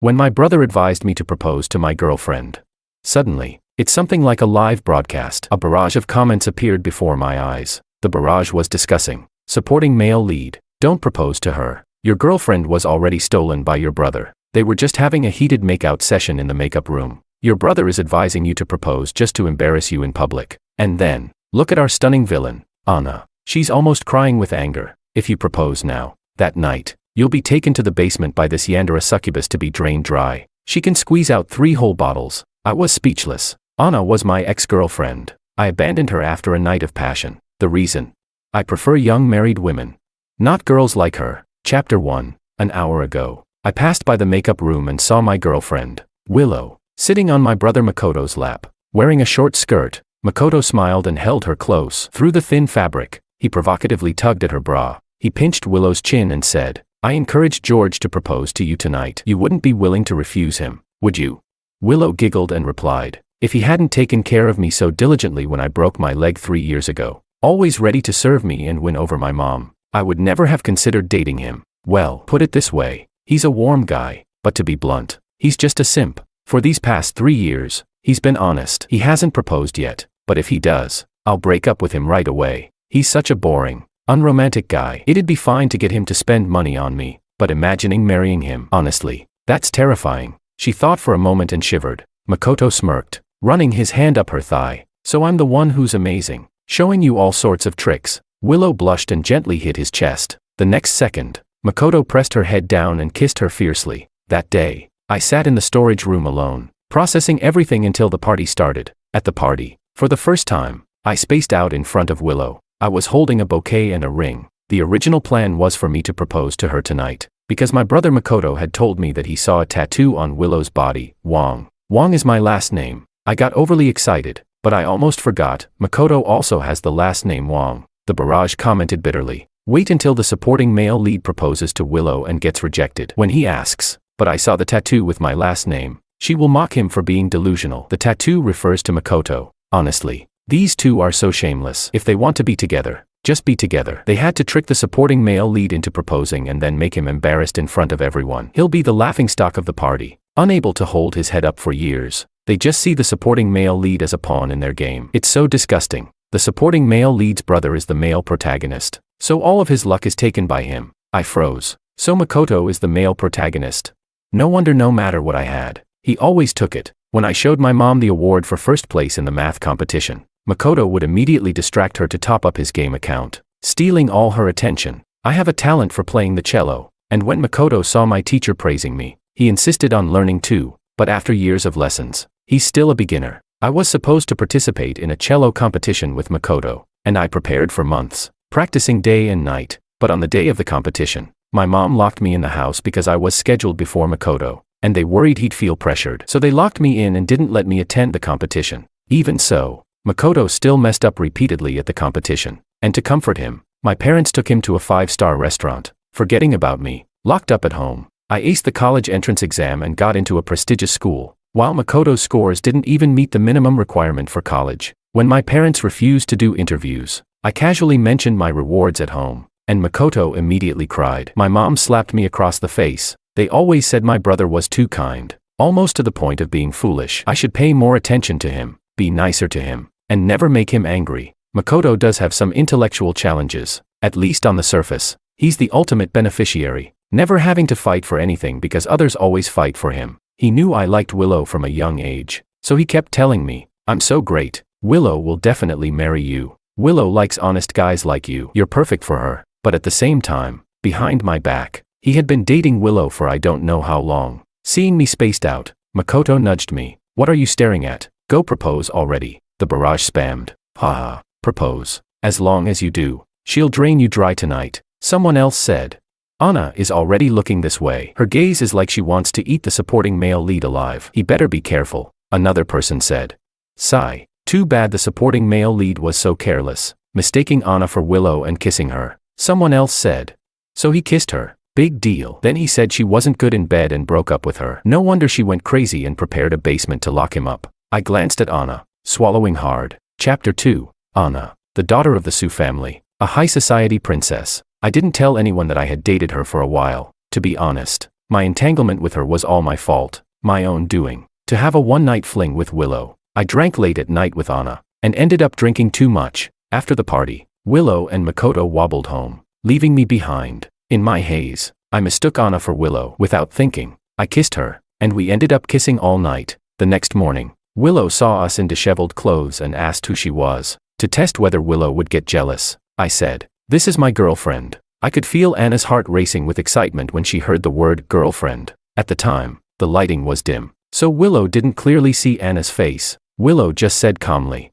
When my brother advised me to propose to my girlfriend. Suddenly, it's something like a live broadcast. A barrage of comments appeared before my eyes. The barrage was discussing. Supporting male lead. Don't propose to her. Your girlfriend was already stolen by your brother. They were just having a heated makeout session in the makeup room. Your brother is advising you to propose just to embarrass you in public. And then, look at our stunning villain, Anna. She's almost crying with anger. If you propose now, that night, you'll be taken to the basement by this Yandere succubus to be drained dry. She can squeeze out 3 whole bottles. I was speechless. Anna was my ex-girlfriend. I abandoned her after a night of passion. The reason? I prefer young married women. Not girls like her. Chapter 1. An hour ago, I passed by the makeup room and saw my girlfriend, Willow, sitting on my brother Makoto's lap. Wearing a short skirt, Makoto smiled and held her close. Through the thin fabric, he provocatively tugged at her bra. He pinched Willow's chin and said, I encouraged George to propose to you tonight. You wouldn't be willing to refuse him, would you? Willow giggled and replied, if he hadn't taken care of me so diligently when I broke my leg 3 years ago, always ready to serve me and win over my mom, I would never have considered dating him. Well, put it this way, he's a warm guy, but to be blunt, he's just a simp. For these past 3 years, he's been honest. He hasn't proposed yet, but if he does, I'll break up with him right away. He's such a boring, unromantic guy. It'd be fine to get him to spend money on me, but imagining marrying him, honestly, that's terrifying. She thought for a moment and shivered. Makoto smirked, running his hand up her thigh. So I'm the one who's amazing, showing you all sorts of tricks. Willow blushed and gently hit his chest. The next second, Makoto pressed her head down and kissed her fiercely. That day, I sat in the storage room alone, processing everything until the party started. At the party, for the first time, I spaced out in front of Willow. I was holding a bouquet and a ring. The original plan was for me to propose to her tonight, because my brother Makoto had told me that he saw a tattoo on Willow's body, Wong. Wong is my last name. I got overly excited, but I almost forgot, Makoto also has the last name Wong. The barrage commented bitterly. Wait until the supporting male lead proposes to Willow and gets rejected. When he asks, but I saw the tattoo with my last name, she will mock him for being delusional. The tattoo refers to Makoto. Honestly, these two are so shameless. If they want to be together, just be together. They had to trick the supporting male lead into proposing and then make him embarrassed in front of everyone. He'll be the laughingstock of the party, unable to hold his head up for years. They just see the supporting male lead as a pawn in their game. It's so disgusting. The supporting male lead's brother is the male protagonist, so all of his luck is taken by him. I froze. So Makoto is the male protagonist. No wonder no matter what I had, he always took it. When I showed my mom the award for first place in the math competition, Makoto would immediately distract her to top up his game account, stealing all her attention. I have a talent for playing the cello, and when Makoto saw my teacher praising me, he insisted on learning too, but after years of lessons, he's still a beginner. I was supposed to participate in a cello competition with Makoto, and I prepared for months, practicing day and night, but on the day of the competition, my mom locked me in the house because I was scheduled before Makoto, and they worried he'd feel pressured. So they locked me in and didn't let me attend the competition. Even so, Makoto still messed up repeatedly at the competition, and to comfort him, my parents took him to a 5-star restaurant, forgetting about me, locked up at home. I aced the college entrance exam and got into a prestigious school, while Makoto's scores didn't even meet the minimum requirement for college. When my parents refused to do interviews, I casually mentioned my rewards at home, and Makoto immediately cried. My mom slapped me across the face. They always said my brother was too kind, almost to the point of being foolish. I should pay more attention to him, be nicer to him, and never make him angry. Makoto does have some intellectual challenges, at least on the surface. He's the ultimate beneficiary, never having to fight for anything because others always fight for him. He knew I liked Willow from a young age, so he kept telling me, I'm so great, Willow will definitely marry you. Willow likes honest guys like you. You're perfect for her. But at the same time, behind my back, he had been dating Willow for I don't know how long. Seeing me spaced out, Makoto nudged me. What are you staring at? Go propose already. The barrage spammed. Haha, propose. As long as you do, she'll drain you dry tonight. Someone else said. Anna is already looking this way. Her gaze is like she wants to eat the supporting male lead alive. He better be careful, another person said. Sigh. Too bad the supporting male lead was so careless, mistaking Anna for Willow and kissing her. Someone else said. So he kissed her. Big deal. Then he said she wasn't good in bed and broke up with her. No wonder she went crazy and prepared a basement to lock him up. I glanced at Anna, swallowing hard. Chapter 2. Anna, the daughter of the Su family, a high society princess. I didn't tell anyone that I had dated her for a while, to be honest. My entanglement with her was all my fault, my own doing. To have a one-night fling with Willow. I drank late at night with Anna, and ended up drinking too much. After the party, Willow and Makoto wobbled home, leaving me behind. In my haze, I mistook Anna for Willow. Without thinking, I kissed her, and we ended up kissing all night. The next morning, Willow saw us in disheveled clothes and asked who she was. To test whether Willow would get jealous, I said, "This is my girlfriend." I could feel Anna's heart racing with excitement when she heard the word girlfriend. At the time, the lighting was dim, so Willow didn't clearly see Anna's face. Willow just said calmly,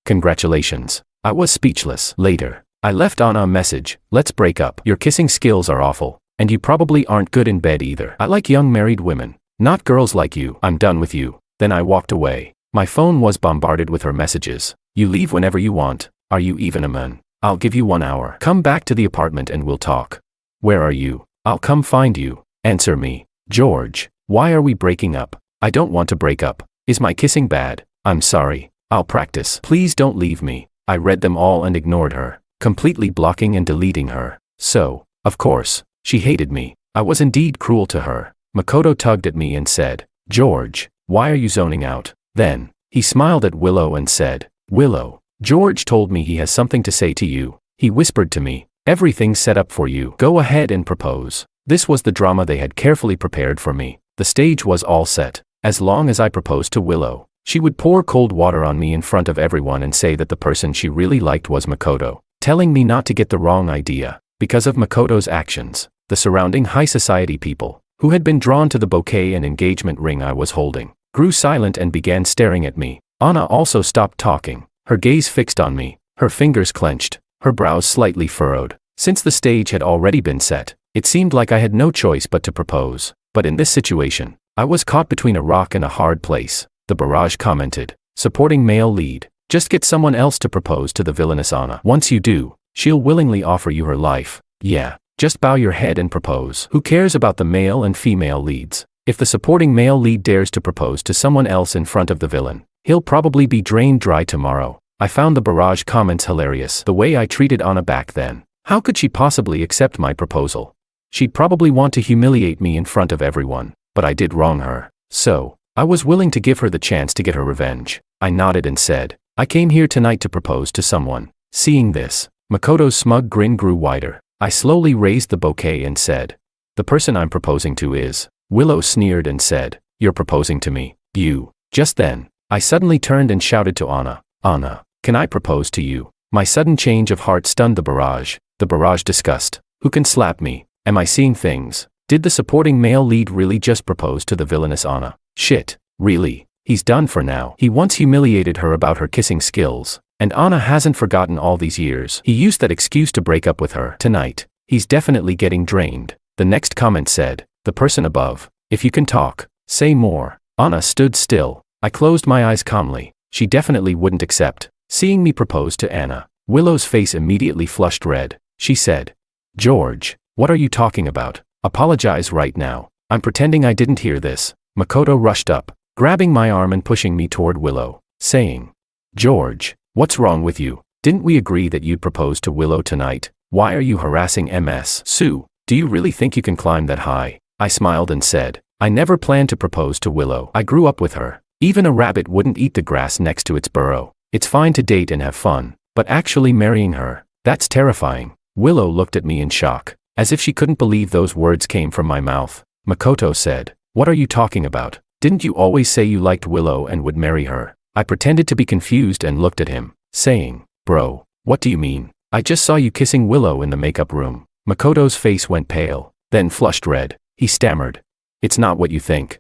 "Congratulations." I was speechless. Later, I left Anna a message, "Let's break up. Your kissing skills are awful, and you probably aren't good in bed either. I like young married women, not girls like you. I'm done with you." Then I walked away. My phone was bombarded with her messages. "You leave whenever you want. Are you even a man? I'll give you 1 hour. Come back to the apartment and we'll talk. Where are you? I'll come find you. Answer me. George, why are we breaking up? I don't want to break up. Is my kissing bad? I'm sorry. I'll practice. Please don't leave me." I read them all and ignored her, completely blocking and deleting her. So, of course, she hated me. I was indeed cruel to her. Makoto tugged at me and said, "George, why are you zoning out?" Then, he smiled at Willow and said, "Willow, George told me he has something to say to you. He whispered to me, 'Everything's set up for you. Go ahead and propose.'" This was the drama they had carefully prepared for me. The stage was all set. As long as I proposed to Willow, she would pour cold water on me in front of everyone and say that the person she really liked was Makoto, telling me not to get the wrong idea. Because of Makoto's actions, the surrounding high society people, who had been drawn to the bouquet and engagement ring I was holding, grew silent and began staring at me. Anna also stopped talking, her gaze fixed on me, her fingers clenched, her brows slightly furrowed. Since the stage had already been set, it seemed like I had no choice but to propose. But in this situation, I was caught between a rock and a hard place. The barrage commented, supporting male lead, "Just get someone else to propose to the villainous Anna. Once you do, she'll willingly offer you her life. Yeah, just bow your head and propose. Who cares about the male and female leads? If the supporting male lead dares to propose to someone else in front of the villain, he'll probably be drained dry tomorrow." I found the barrage comments hilarious. The way I treated Anna back then. How could she possibly accept my proposal? She'd probably want to humiliate me in front of everyone, but I did wrong her. So, I was willing to give her the chance to get her revenge. I nodded and said, "I came here tonight to propose to someone." Seeing this, Makoto's smug grin grew wider. I slowly raised the bouquet and said, "The person I'm proposing to is..." Willow sneered and said, "You're proposing to me, you." Just then, I suddenly turned and shouted to Anna, "Anna, can I propose to you?" My sudden change of heart stunned the barrage. The barrage discussed, "Who can slap me? Am I seeing things? Did the supporting male lead really just propose to the villainous Anna? Shit, really? He's done for now. He once humiliated her about her kissing skills, and Anna hasn't forgotten all these years. He used that excuse to break up with her. Tonight, he's definitely getting drained." The next comment said, "The person above, if you can talk, say more." Anna stood still. I closed my eyes calmly. She definitely wouldn't accept. Seeing me propose to Anna, Willow's face immediately flushed red. She said, "George, what are you talking about? Apologize right now." I'm pretending I didn't hear this. Makoto rushed up, grabbing my arm and pushing me toward Willow, saying, "George, what's wrong with you? Didn't we agree that you'd propose to Willow tonight? Why are you harassing Ms. Sue? Do you really think you can climb that high?" I smiled and said, "I never planned to propose to Willow. I grew up with her. Even a rabbit wouldn't eat the grass next to its burrow. It's fine to date and have fun, but actually marrying her, that's terrifying." Willow looked at me in shock, as if she couldn't believe those words came from my mouth. Makoto said, "What are you talking about? Didn't you always say you liked Willow and would marry her?" I pretended to be confused and looked at him, saying, "Bro, what do you mean? I just saw you kissing Willow in the makeup room." Makoto's face went pale, then flushed red. He stammered, "It's not what you think."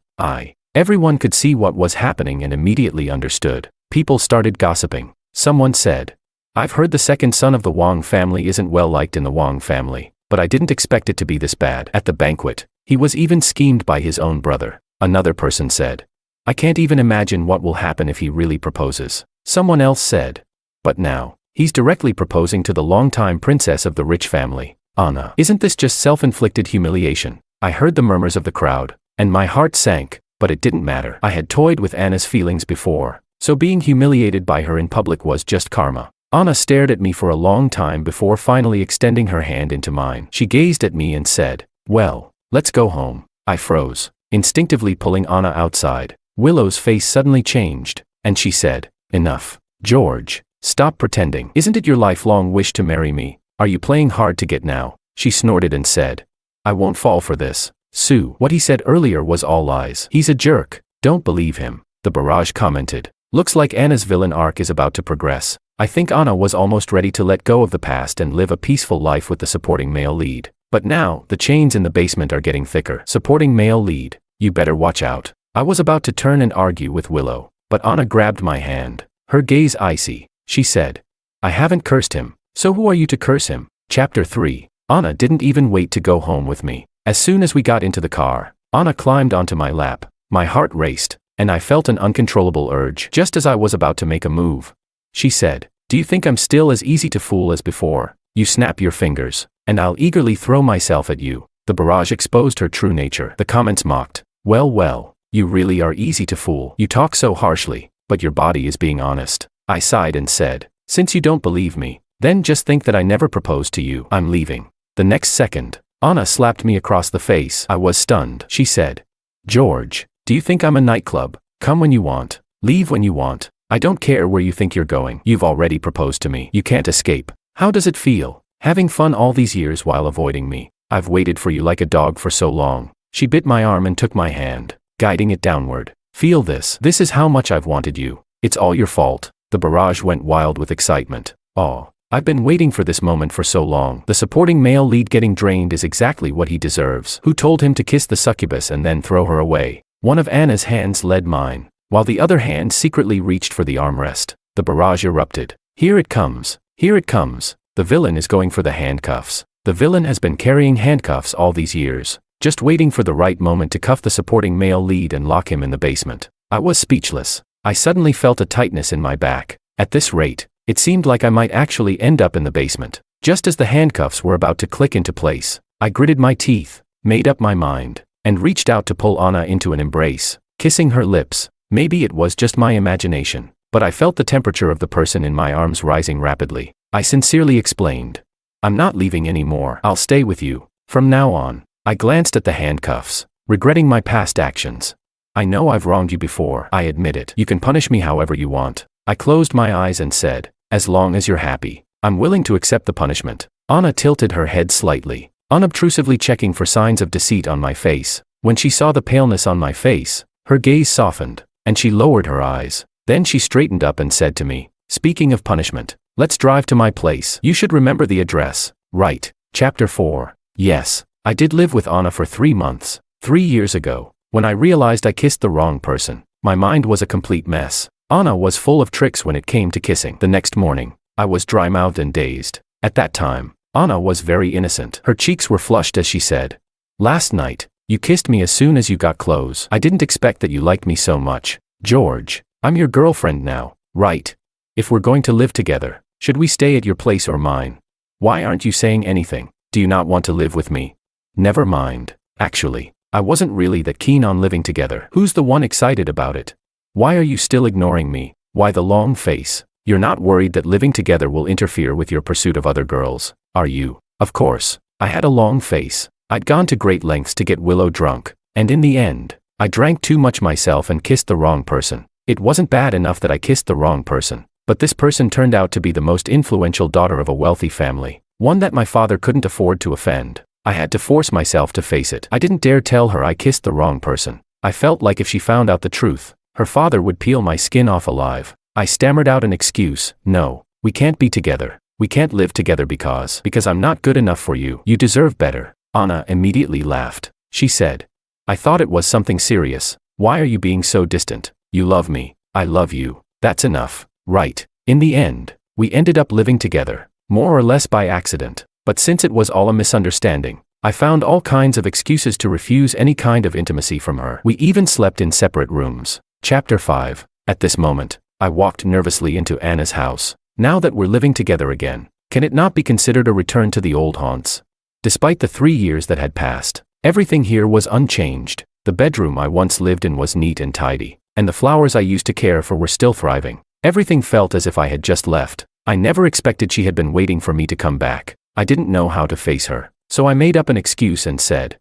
Everyone could see what was happening and immediately understood. People started gossiping. Someone said, "I've heard the second son of the Wang family isn't well liked in the Wang family, but I didn't expect it to be this bad." At the banquet, he was even schemed by his own brother. Another person said, "I can't even imagine what will happen if he really proposes." Someone else said, "But now, he's directly proposing to the longtime princess of the rich family, Anna. Isn't this just self-inflicted humiliation?" I heard the murmurs of the crowd, and my heart sank, but it didn't matter. I had toyed with Anna's feelings before, so being humiliated by her in public was just karma. Anna stared at me for a long time before finally extending her hand into mine. She gazed at me and said, "Well, let's go home." I froze, instinctively pulling Anna outside. Willow's face suddenly changed, and she said, "Enough. George, stop pretending. Isn't it your lifelong wish to marry me? Are you playing hard to get now?" She snorted and said, "I won't fall for this. Sue, what he said earlier was all lies. He's a jerk. Don't believe him," the barrage commented. "Looks like Anna's villain arc is about to progress." I think Anna was almost ready to let go of the past and live a peaceful life with the supporting male lead. But now, the chains in the basement are getting thicker. Supporting male lead, you better watch out. I was about to turn and argue with Willow, but Anna grabbed my hand. Her gaze icy. She said, "I haven't cursed him, so who are you to curse him?" Chapter 3. Anna didn't even wait to go home with me. As soon as we got into the car, Anna climbed onto my lap. My heart raced, and I felt an uncontrollable urge just as I was about to make a move. She said, "Do you think I'm still as easy to fool as before? You snap your fingers, and I'll eagerly throw myself at you." The barrage exposed her true nature. The comments mocked. Well, you really are easy to fool. You talk so harshly, but your body is being honest." I sighed and said, "Since you don't believe me, then just think that I never proposed to you. I'm leaving." The next second, Anna slapped me across the face. I was stunned. She said, "George, do you think I'm a nightclub? Come when you want. Leave when you want. I don't care where you think you're going. You've already proposed to me. You can't escape. How does it feel, having fun all these years while avoiding me? I've waited for you like a dog for so long." She bit my arm and took my hand, guiding it downward. "Feel this. This is how much I've wanted you. It's all your fault." The barrage went wild with excitement. "Oh, I've been waiting for this moment for so long." The supporting male lead getting drained is exactly what he deserves. Who told him to kiss the succubus and then throw her away? One of Anna's hands led mine, while the other hand secretly reached for the armrest. The barrage erupted. "Here it comes. Here it comes. The villain is going for the handcuffs." The villain has been carrying handcuffs all these years, just waiting for the right moment to cuff the supporting male lead and lock him in the basement. I was speechless. I suddenly felt a tightness in my back. At this rate, it seemed like I might actually end up in the basement. Just as the handcuffs were about to click into place, I gritted my teeth, made up my mind, and reached out to pull Anna into an embrace, kissing her lips. Maybe it was just my imagination, but I felt the temperature of the person in my arms rising rapidly. I sincerely explained, "I'm not leaving anymore. I'll stay with you from now on." I glanced at the handcuffs, regretting my past actions. "I know I've wronged you before. I admit it. You can punish me however you want." I closed my eyes and said, "As long as you're happy, I'm willing to accept the punishment." Anna tilted her head slightly, unobtrusively checking for signs of deceit on my face. When she saw the paleness on my face, her gaze softened, and she lowered her eyes. Then she straightened up and said to me, "Speaking of punishment, let's drive to my place. You should remember the address, right?" Chapter 4. Yes, I did live with Anna for 3 months. 3 years ago, when I realized I kissed the wrong person, my mind was a complete mess. Anna was full of tricks when it came to kissing. The next morning, I was dry-mouthed and dazed. At that time, Anna was very innocent. Her cheeks were flushed as she said, "Last night, you kissed me as soon as you got clothes. I didn't expect that you liked me so much. George, I'm your girlfriend now, right? If we're going to live together, should we stay at your place or mine? Why aren't you saying anything? Do you not want to live with me?" Never mind. Actually, I wasn't really that keen on living together. Who's the one excited about it? Why are you still ignoring me? Why the long face? You're not worried that living together will interfere with your pursuit of other girls, are you? Of course, I had a long face. I'd gone to great lengths to get Willow drunk, and in the end, I drank too much myself and kissed the wrong person. It wasn't bad enough that I kissed the wrong person, but this person turned out to be the most influential daughter of a wealthy family, one that my father couldn't afford to offend. I had to force myself to face it. I didn't dare tell her I kissed the wrong person. I felt like if she found out the truth, her father would peel my skin off alive. I stammered out an excuse. "No, we can't be together. We can't live together because I'm not good enough for you. You deserve better." Anna immediately laughed. She said, "I thought it was something serious. Why are you being so distant? You love me. I love you. That's enough, right?" In the end, we ended up living together, more or less by accident. But since it was all a misunderstanding, I found all kinds of excuses to refuse any kind of intimacy from her. We even slept in separate rooms. Chapter 5. At this moment, I walked nervously into Anna's house. Now that we're living together again, can it not be considered a return to the old haunts? Despite the 3 years that had passed, everything here was unchanged. The bedroom I once lived in was neat and tidy, and the flowers I used to care for were still thriving. Everything felt as if I had just left. I never expected she had been waiting for me to come back. I didn't know how to face her, so I made up an excuse and said,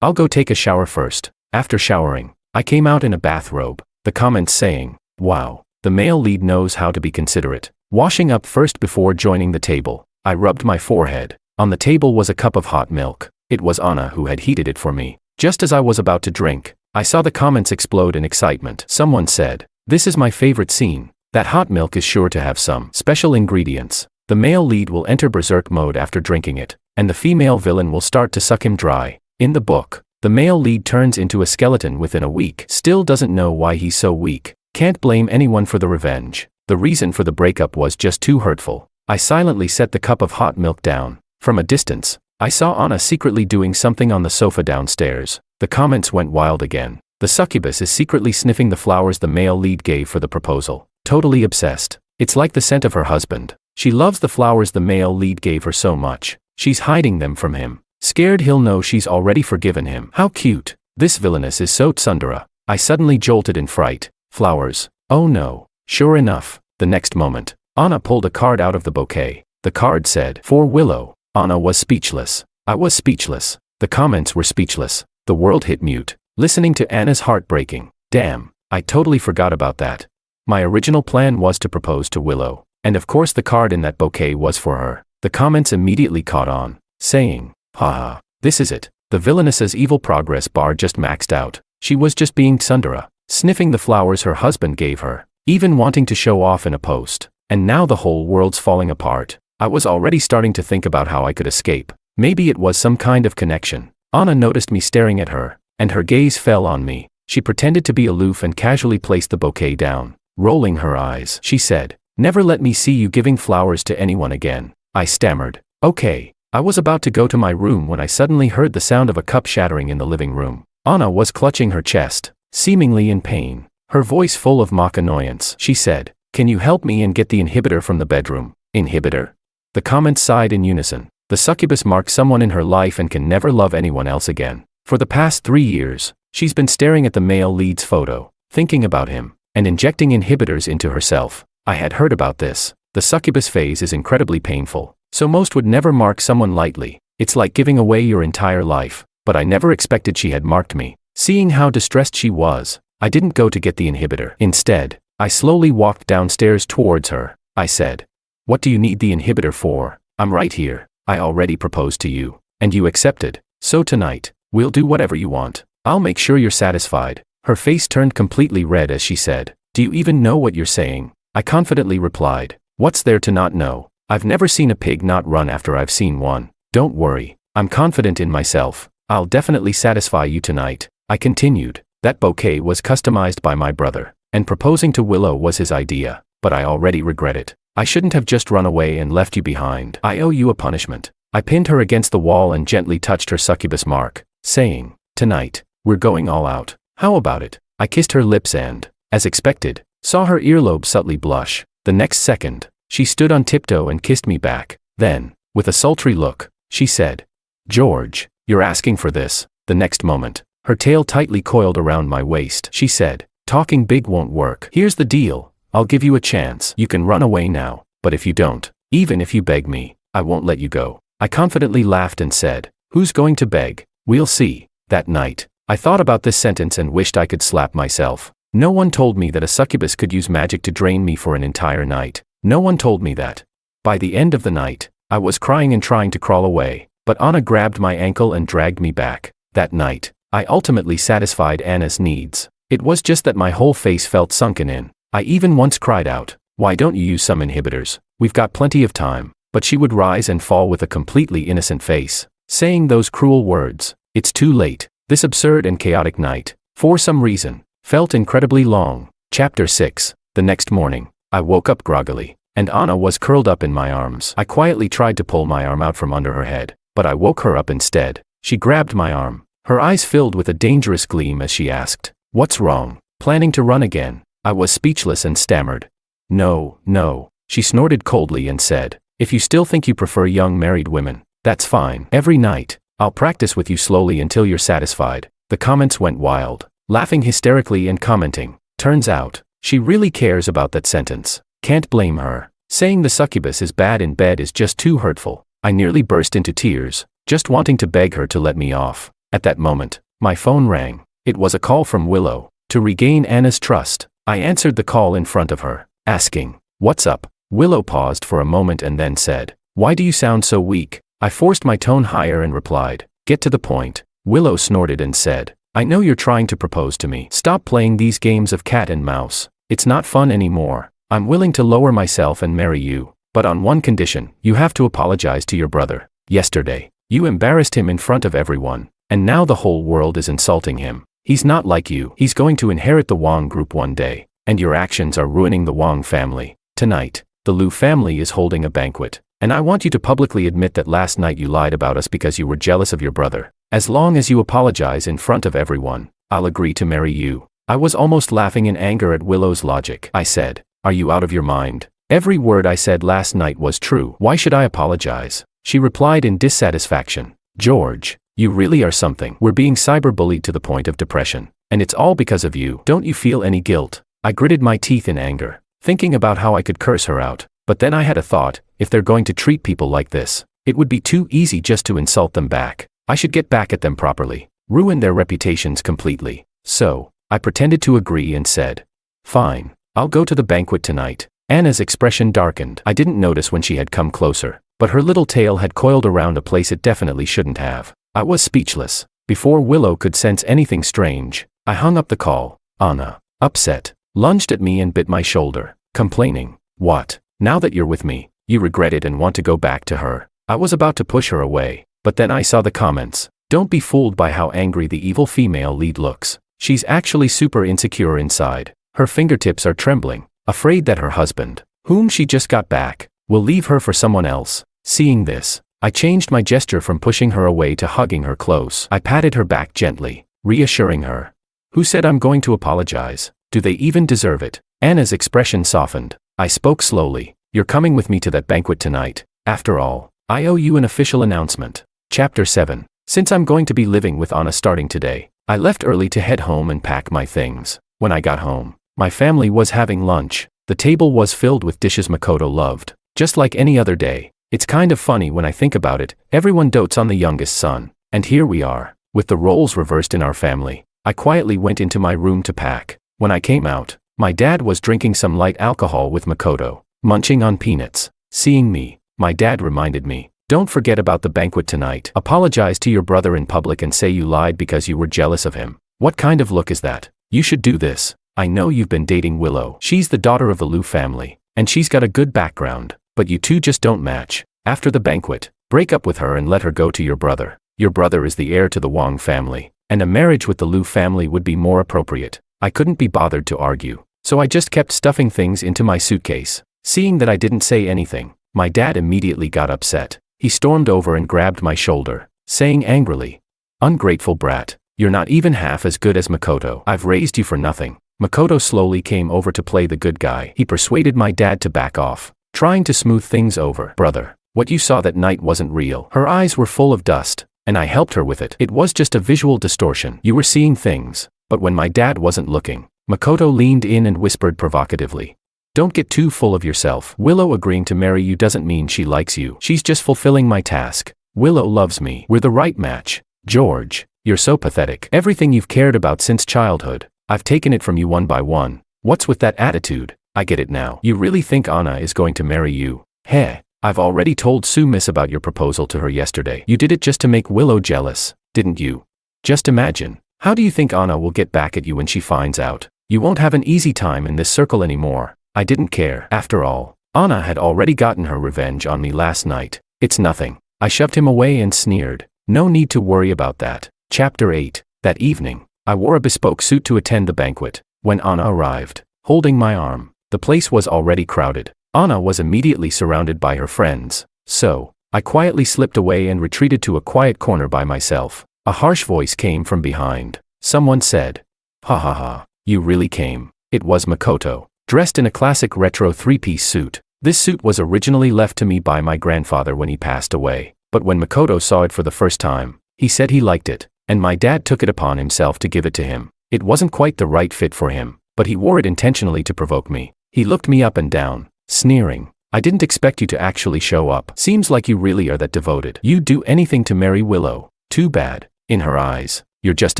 I'll go take a shower first. After showering, I came out in a bathrobe, the comments saying, wow, the male lead knows how to be considerate. Washing up first before joining the table, I rubbed my forehead. On the table was a cup of hot milk. It was Anna who had heated it for me. Just as I was about to drink, I saw the comments explode in excitement. Someone said, "This is my favorite scene. That hot milk is sure to have some special ingredients. The male lead will enter berserk mode after drinking it, and the female villain will start to suck him dry." In the book, the male lead turns into a skeleton within a week. Still doesn't know why he's so weak. Can't blame anyone for the revenge. The reason for the breakup was just too hurtful. I silently set the cup of hot milk down. From a distance, I saw Anna secretly doing something on the sofa downstairs. The comments went wild again. The succubus is secretly sniffing the flowers the male lead gave for the proposal. Totally obsessed. It's like the scent of her husband. She loves the flowers the male lead gave her so much. She's hiding them from him, scared he'll know she's already forgiven him. How cute. This villainess is so tsundere. I suddenly jolted in fright. Flowers. Oh no. Sure enough, the next moment, Anna pulled a card out of the bouquet. The card said, "For Willow." Anna was speechless. I was speechless. The comments were speechless. The world hit mute, listening to Anna's heartbreaking. Damn, I totally forgot about that. My original plan was to propose to Willow, and of course the card in that bouquet was for her. The comments immediately caught on, saying, haha, this is it. The villainess's evil progress bar just maxed out. She was just being tsundere, sniffing the flowers her husband gave her, even wanting to show off in a post. And now the whole world's falling apart. I was already starting to think about how I could escape. Maybe it was some kind of connection. Anna noticed me staring at her, and her gaze fell on me. She pretended to be aloof and casually placed the bouquet down. Rolling her eyes, she said, "Never let me see you giving flowers to anyone again." I stammered, "Okay." I was about to go to my room when I suddenly heard the sound of a cup shattering in the living room. Anna was clutching her chest, seemingly in pain. Her voice full of mock annoyance. She said, "Can you help me and get the inhibitor from the bedroom?" Inhibitor? The comments sighed in unison. The succubus marked someone in her life and can never love anyone else again. For the past 3 years, she's been staring at the male lead's photo, thinking about him, and injecting inhibitors into herself. I had heard about this. The succubus phase is incredibly painful, so most would never mark someone lightly. It's like giving away your entire life. But I never expected she had marked me. Seeing how distressed she was, I didn't go to get the inhibitor. Instead, I slowly walked downstairs towards her. I said, "What do you need the inhibitor for? I'm right here. I already proposed to you, and you accepted. So tonight, we'll do whatever you want. I'll make sure you're satisfied." Her face turned completely red as she said, "Do you even know what you're saying?" I confidently replied, "What's there to not know? I've never seen a pig not run after I've seen one. Don't worry, I'm confident in myself. I'll definitely satisfy you tonight." I continued, "That bouquet was customized by my brother, and proposing to Willow was his idea, but I already regret it. I shouldn't have just run away and left you behind. I owe you a punishment." I pinned her against the wall and gently touched her succubus mark, saying, "Tonight, we're going all out. How about it?" I kissed her lips and, as expected, saw her earlobe subtly blush. The next second, she stood on tiptoe and kissed me back. Then, with a sultry look, she said, "George, you're asking for this." The next moment, her tail tightly coiled around my waist. She said, "Talking big won't work. Here's the deal. I'll give you a chance. You can run away now, but if you don't, even if you beg me, I won't let you go." I confidently laughed and said, "Who's going to beg? We'll see." That night, I thought about this sentence and wished I could slap myself. No one told me that a succubus could use magic to drain me for an entire night. No one told me that. By the end of the night, I was crying and trying to crawl away, but Anna grabbed my ankle and dragged me back. That night, I ultimately satisfied Anna's needs. It was just that my whole face felt sunken in. I even once cried out, "Why don't you use some inhibitors? We've got plenty of time." But she would rise and fall with a completely innocent face, saying those cruel words, "It's too late." This absurd and chaotic night, for some reason, felt incredibly long. Chapter 6. The next morning, I woke up groggily, and Anna was curled up in my arms. I quietly tried to pull my arm out from under her head, but I woke her up instead. She grabbed my arm, her eyes filled with a dangerous gleam as she asked, "What's wrong? Planning to run again?" I was speechless and stammered. No. She snorted coldly and said, "If you still think you prefer young married women, that's fine. Every night, I'll practice with you slowly until you're satisfied." The comments went wild, laughing hysterically and commenting, "Turns out, she really cares about that sentence. Can't blame her. Saying the succubus is bad in bed is just too hurtful." I nearly burst into tears, just wanting to beg her to let me off. At that moment, my phone rang. It was a call from Willow. To regain Anna's trust, I answered the call in front of her, asking, "What's up?" Willow paused for a moment and then said, "Why do you sound so weak?" I forced my tone higher and replied, "Get to the point." Willow snorted and said, "I know you're trying to propose to me. Stop playing these games of cat and mouse. It's not fun anymore. I'm willing to lower myself and marry you, but on one condition: you have to apologize to your brother. Yesterday, you embarrassed him in front of everyone, and now the whole world is insulting him. He's not like you. He's going to inherit the Wong group one day, and your actions are ruining the Wong family. Tonight, the Liu family is holding a banquet, and I want you to publicly admit that last night you lied about us because you were jealous of your brother. As long as you apologize in front of everyone, I'll agree to marry you." I was almost laughing in anger at Willow's logic. I said, "Are you out of your mind? Every word I said last night was true. Why should I apologize?" She replied in dissatisfaction, "George, you really are something. We're being cyberbullied to the point of depression, and it's all because of you. Don't you feel any guilt?" I gritted my teeth in anger, thinking about how I could curse her out. But then I had a thought: if they're going to treat people like this, it would be too easy just to insult them back. I should get back at them properly, ruin their reputations completely. So, I pretended to agree and said, "Fine, I'll go to the banquet tonight." Anna's expression darkened. I didn't notice when she had come closer, but her little tail had coiled around a place it definitely shouldn't have. I was speechless. Before Willow could sense anything strange, I hung up the call. Anna, upset, lunged at me and bit my shoulder, complaining, "What? Now that you're with me, you regret it and want to go back to her?" I was about to push her away, but then I saw the comments. Don't be fooled by how angry the evil female lead looks. She's actually super insecure inside. Her fingertips are trembling, afraid that her husband, whom she just got back, will leave her for someone else. Seeing this, I changed my gesture from pushing her away to hugging her close. I patted her back gently, reassuring her. "Who said I'm going to apologize? Do they even deserve it?" Anna's expression softened. I spoke slowly. "You're coming with me to that banquet tonight. After all, I owe you an official announcement." Chapter 7. Since I'm going to be living with Anna starting today, I left early to head home and pack my things. When I got home, my family was having lunch. The table was filled with dishes Makoto loved. Just like any other day, it's kind of funny when I think about it. Everyone dotes on the youngest son, and here we are, with the roles reversed in our family. I quietly went into my room to pack. When I came out, my dad was drinking some light alcohol with Makoto, munching on peanuts. Seeing me, my dad reminded me, "Don't forget about the banquet tonight. Apologize to your brother in public and say you lied because you were jealous of him." What kind of look is that? You should do this. I know you've been dating Willow. She's the daughter of the Liu family, and she's got a good background, but you two just don't match. After the banquet, break up with her and let her go to your brother. Your brother is the heir to the Wong family, and a marriage with the Liu family would be more appropriate. I couldn't be bothered to argue, so I just kept stuffing things into my suitcase. Seeing that I didn't say anything, my dad immediately got upset. He stormed over and grabbed my shoulder, saying angrily, "Ungrateful brat, you're not even half as good as Makoto. I've raised you for nothing." Makoto slowly came over to play the good guy. He persuaded my dad to back off, trying to smooth things over. "Brother, what you saw that night wasn't real." Her eyes were full of dust, and I helped her with it. "It was just a visual distortion. You were seeing things." But when my dad wasn't looking, Makoto leaned in and whispered provocatively, "Don't get too full of yourself. Willow agreeing to marry you doesn't mean she likes you. She's just fulfilling my task. Willow loves me. We're the right match." "George, you're so pathetic. Everything you've cared about since childhood, I've taken it from you one by one. What's with that attitude? I get it now. You really think Anna is going to marry you? Heh, I've already told Sue Miss about your proposal to her yesterday. You did it just to make Willow jealous, didn't you? Just imagine. How do you think Anna will get back at you when she finds out? You won't have an easy time in this circle anymore." I didn't care. After all, Anna had already gotten her revenge on me last night. "It's nothing." I shoved him away and sneered, "No need to worry about that." Chapter 8. That evening, I wore a bespoke suit to attend the banquet. When Anna arrived, holding my arm, the place was already crowded. Anna was immediately surrounded by her friends, so I quietly slipped away and retreated to a quiet corner by myself. A harsh voice came from behind. Someone said, "Ha ha ha, you really came." It was Makoto, dressed in a classic retro three-piece suit. This suit was originally left to me by my grandfather when he passed away, but when Makoto saw it for the first time, he said he liked it, and my dad took it upon himself to give it to him. It wasn't quite the right fit for him, but he wore it intentionally to provoke me. He looked me up and down, sneering, "I didn't expect you to actually show up. Seems like you really are that devoted. You'd do anything to marry Willow. Too bad. In her eyes, "You're just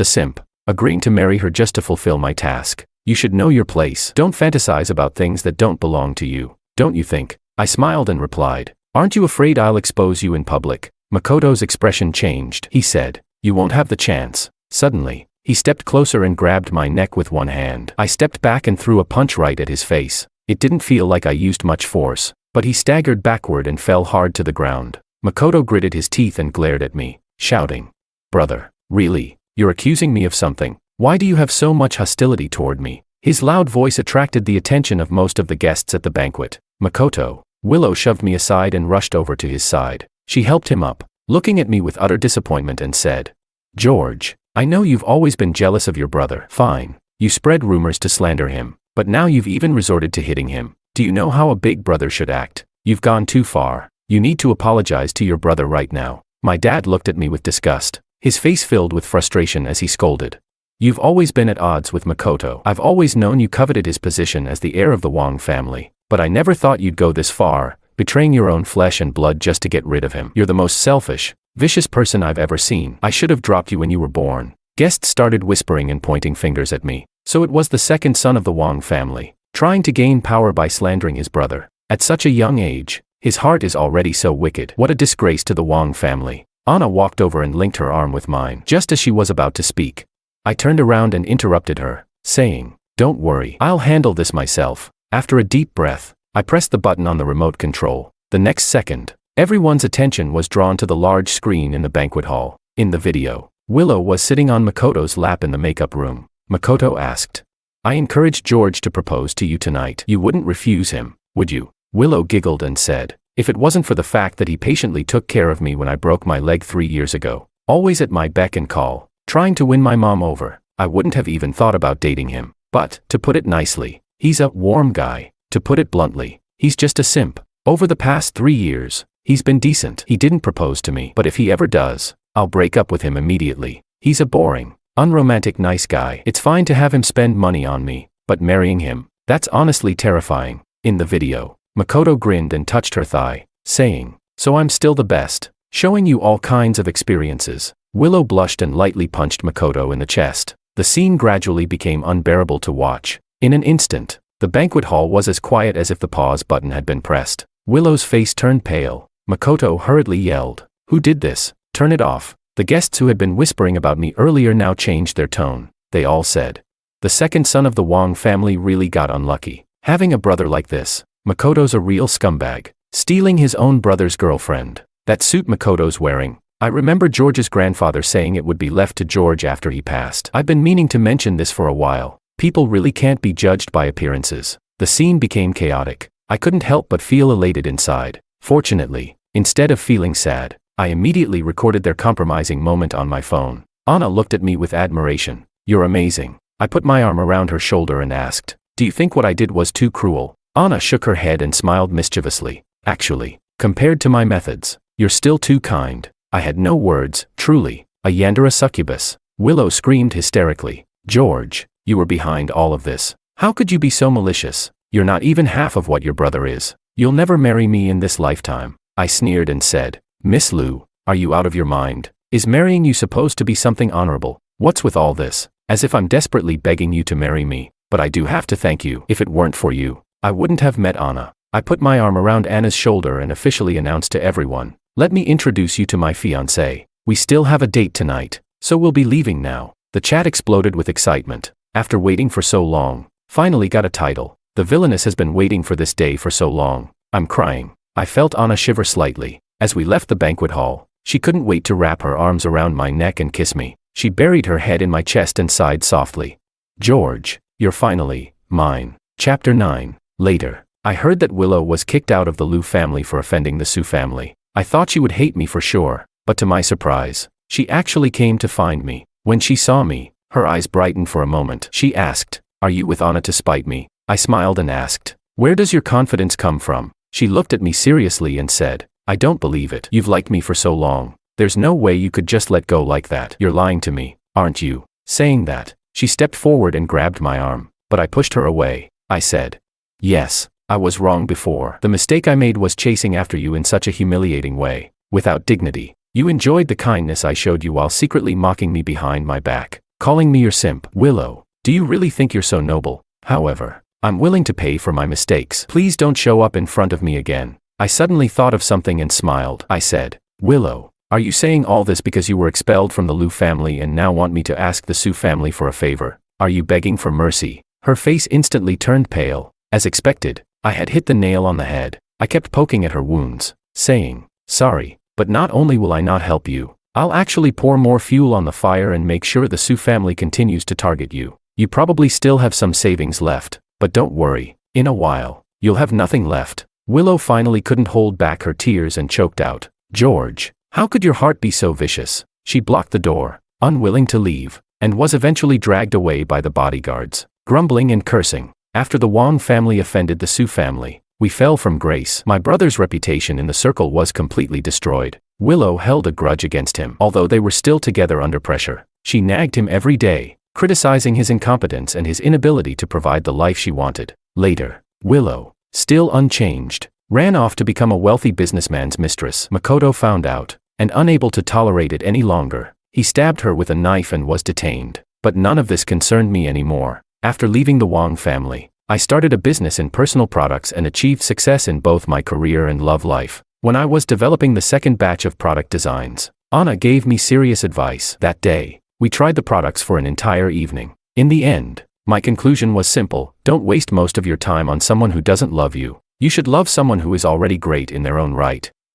a simp, agreeing to marry her just to fulfill my task. You should know your place. Don't fantasize about things that don't belong to you, don't you think?" I smiled and replied, "Aren't you afraid I'll expose you in public?" Makoto's expression changed. He said, "You won't have the chance." Suddenly, he stepped closer and grabbed my neck with one hand. I stepped back and threw a punch right at his face. It didn't feel like I used much force, but he staggered backward and fell hard to the ground. Makoto gritted his teeth and glared at me, shouting, "Brother, really? You're accusing me of something? Why do you have so much hostility toward me?" His loud voice attracted the attention of most of the guests at the banquet. "Makoto." Willow shoved me aside and rushed over to his side. She helped him up, looking at me with utter disappointment, and said, "George, I know you've always been jealous of your brother. Fine. You spread rumors to slander him, but now you've even resorted to hitting him. Do you know how a big brother should act? You've gone too far. You need to apologize to your brother right now." My dad looked at me with disgust, his face filled with frustration as he scolded, "You've always been at odds with Makoto. I've always known you coveted his position as the heir of the Wong family, but I never thought you'd go this far, betraying your own flesh and blood just to get rid of him. You're the most selfish, vicious person I've ever seen. I should have dropped you when you were born." Guests started whispering and pointing fingers at me. So it was the second son of the Wong family, trying to gain power by slandering his brother. At such a young age, his heart is already so wicked. What a disgrace to the Wong family. Anna walked over and linked her arm with mine just as she was about to speak. I turned around and interrupted her, saying, "Don't worry, I'll handle this myself." After a deep breath, I pressed the button on the remote control. The next second, everyone's attention was drawn to the large screen in the banquet hall. In the video, Willow was sitting on Makoto's lap in the makeup room. Makoto asked, "I encouraged George to propose to you tonight. You wouldn't refuse him, would you?" Willow giggled and said, "If it wasn't for the fact that he patiently took care of me when I broke my leg 3 years ago, always at my beck and call, trying to win my mom over, I wouldn't have even thought about dating him. But, to put it nicely, he's a warm guy. To put it bluntly, he's just a simp. Over the past 3 years, he's been decent. He didn't propose to me, but if he ever does, I'll break up with him immediately. He's a boring, unromantic nice guy. It's fine to have him spend money on me, but marrying him, that's honestly terrifying." In the video, Makoto grinned and touched her thigh, saying, "So I'm still the best, showing you all kinds of experiences." Willow blushed and lightly punched Makoto in the chest. The scene gradually became unbearable to watch. In an instant, the banquet hall was as quiet as if the pause button had been pressed. Willow's face turned pale. Makoto hurriedly yelled, "Who did this? Turn it off." The guests who had been whispering about me earlier now changed their tone. They all said, "The second son of the Wong family really got unlucky. Having a brother like this. Makoto's a real scumbag. Stealing his own brother's girlfriend. That suit Makoto's wearing. I remember George's grandfather saying it would be left to George after he passed. I've been meaning to mention this for a while. People really can't be judged by appearances." The scene became chaotic. I couldn't help but feel elated inside. Fortunately, instead of feeling sad, I immediately recorded their compromising moment on my phone. Anna looked at me with admiration. "You're amazing." I put my arm around her shoulder and asked, "Do you think what I did was too cruel?" Anna shook her head and smiled mischievously. "Actually, compared to my methods, you're still too kind." I had no words. Truly, a Yandere succubus. Willow screamed hysterically, "George, you were behind all of this. How could you be so malicious? You're not even half of what your brother is. You'll never marry me in this lifetime." I sneered and said, "Miss Liu, are you out of your mind? Is marrying you supposed to be something honorable? What's with all this? As if I'm desperately begging you to marry me. But I do have to thank you. If it weren't for you, I wouldn't have met Anna." I put my arm around Anna's shoulder and officially announced to everyone, "Let me introduce you to my fiancé. We still have a date tonight, so we'll be leaving now." The chat exploded with excitement. After waiting for so long, finally got a title. The Villainess has been waiting for this day for so long. I'm crying. I felt Anna shiver slightly. As we left the banquet hall, she couldn't wait to wrap her arms around my neck and kiss me. She buried her head in my chest and sighed softly. "George, you're finally mine." Chapter 9. Later, I heard that Willow was kicked out of the Liu family for offending the Su family. I thought she would hate me for sure, but to my surprise, she actually came to find me. When she saw me, her eyes brightened for a moment. She asked, "Are you with Anna to spite me?" I smiled and asked, "Where does your confidence come from?" She looked at me seriously and said, "I don't believe it. You've liked me for so long. There's no way you could just let go like that. You're lying to me, aren't you?" Saying that, she stepped forward and grabbed my arm, but I pushed her away. I said, "Yes, I was wrong before. The mistake I made was chasing after you in such a humiliating way, without dignity. You enjoyed the kindness I showed you while secretly mocking me behind my back, calling me your simp. Willow, do you really think you're so noble? However, I'm willing to pay for my mistakes. Please don't show up in front of me again. I suddenly thought of something and smiled. I said, Willow, are you saying all this because you were expelled from the Liu family and now want me to ask the Su family for a favor? Are you begging for mercy? Her face instantly turned pale. As expected, I had hit the nail on the head. I kept poking at her wounds, saying, sorry, but not only will I not help you, I'll actually pour more fuel on the fire and make sure the Su family continues to target you. You probably still have some savings left, but don't worry, in a while, you'll have nothing left. Willow finally couldn't hold back her tears and choked out, George, how could your heart be so vicious? She blocked the door, unwilling to leave, and was eventually dragged away by the bodyguards, grumbling and cursing. After the Wang family offended the Su family, we fell from grace. My brother's reputation in the circle was completely destroyed. Willow held a grudge against him. Although they were still together under pressure, she nagged him every day, criticizing his incompetence and his inability to provide the life she wanted. Later, Willow, still unchanged, ran off to become a wealthy businessman's mistress. Makoto found out, and unable to tolerate it any longer, he stabbed her with a knife and was detained. But none of this concerned me anymore. After leaving the Wang family, I started a business in personal products and achieved success in both my career and love life. When I was developing the second batch of product designs, Anna gave me serious advice. That day, we tried the products for an entire evening. In the end, my conclusion was simple: don't waste most of your time on someone who doesn't love you. You should love someone who is already great in their own right.